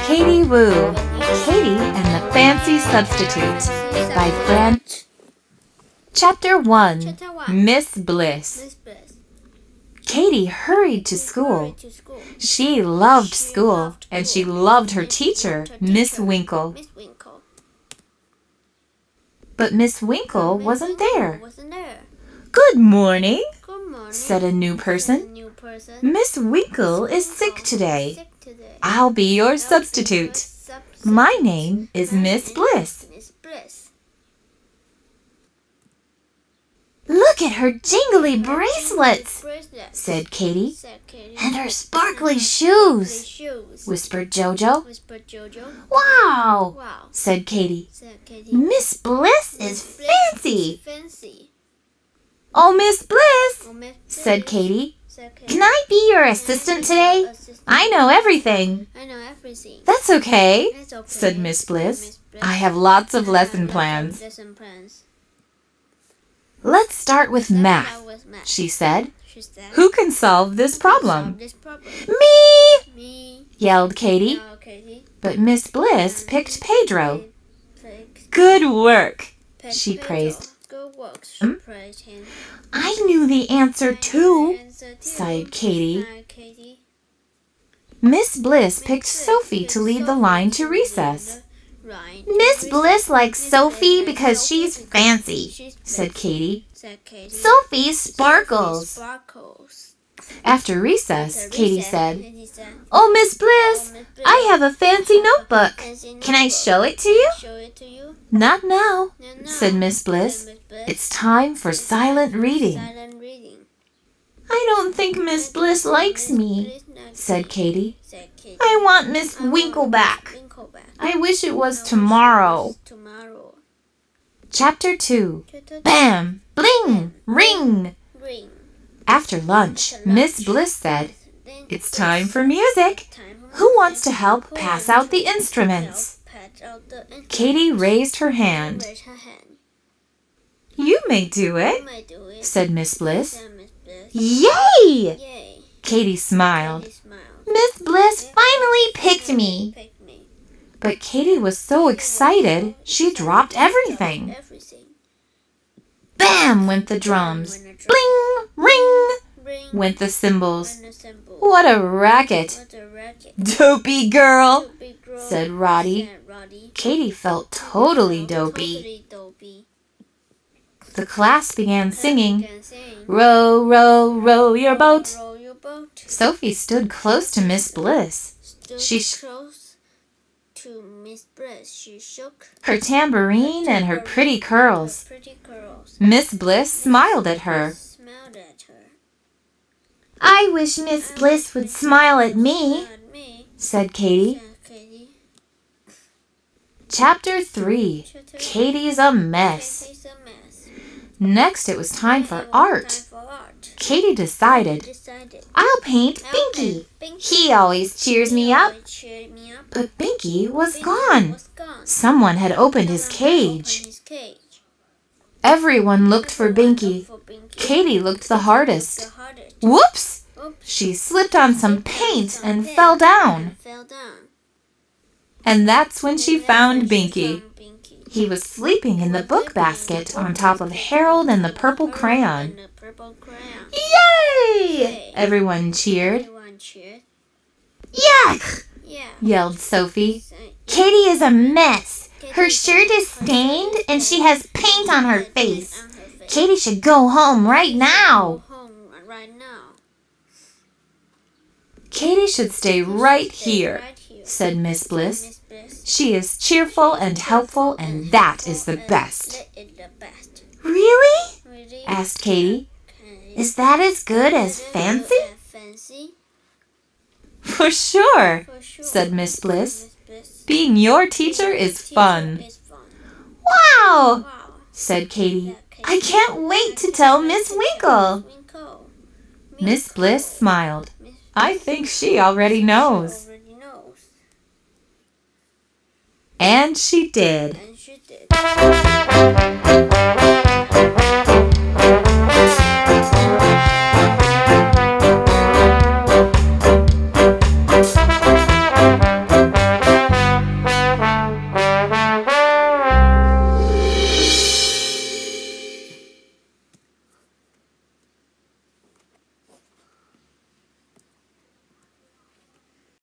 Katie Woo, Katie and the Fancy Substitute by Fran. Chapter 1, Miss Bliss. Katie hurried to school. She loved school, and she loved her teacher, Miss Winkle. But Miss Winkle wasn't there. "Good morning," said a new person. "Miss Winkle is sick today. I'll be your substitute. My name is Miss Bliss." "Look at her jingly bracelets," said Katie. "And her sparkly shoes," whispered Jojo. "Wow," said Katie. "Miss Bliss is fancy." "Oh, Miss Bliss," said Katie. "Can I be your assistant today? I know everything." "That's okay," said Miss Bliss. "I have lots of lesson plans." "Let's start with math," she said. "Who can solve this problem?" "Me!" yelled Katie. But Miss Bliss picked Pedro. "Good work," she praised. "I knew the answer too," sighed Katie. Miss Bliss picked Sophie to lead the line to recess. "Miss Bliss likes Sophie because she's fancy," said Katie. "Sophie sparkles." After recess, Katie said, "Oh, Miss Bliss, I have a fancy notebook. Can I show it to you?" "Not now," said Miss Bliss. "It's time for silent reading." "I don't think Miss Bliss likes me," said Katie. "I want Miss Winkle back. I wish it was tomorrow." Chapter 2, Bam! Bling! Ring! After lunch, Miss Bliss said, "It's time for music. Who wants to help pass out the instruments?" Katie raised her hand. "You may do it," said Miss Bliss. "Yay!" Katie smiled. "Miss Bliss finally picked me." But Katie was so excited, she dropped everything. Bam went the drums. Bling! Ring! went the cymbals. What a racket! "Dopey girl," said Roddy. Katie felt totally dopey. The class began singing, "Row, row, row your boat." Sophie stood close to Miss Bliss. She shook her tambourine and her pretty curls. Miss Bliss smiled at her. "I wish Miss Bliss would smile at me," said Katie. Chapter 3, Katie's a Mess. Next, it was time for art. Katie decided, "I'll paint Binky. He always cheers me up." But Binky was gone. Someone had opened his cage. Everyone looked for Binky. Katie looked the hardest. Whoops! She slipped on some paint and fell down. And that's when she found Binky. He was sleeping in the book basket on top of Harold and the purple crayon. "Yay!" everyone cheered. "Yuck!" yelled Sophie. "Katie is a mess. Her shirt is stained and she has paint on her face. Katie should go home right now." "Katie should stay right here," said Miss Bliss. "She is cheerful and helpful, and that is the best." "Really?" asked Katie. "Is that as good as fancy?" "For sure," said Miss Bliss. "Being your teacher is fun." "Wow!" said Katie. "I can't wait to tell Miss Winkle." Miss Bliss smiled. "I think she already knows." And she did.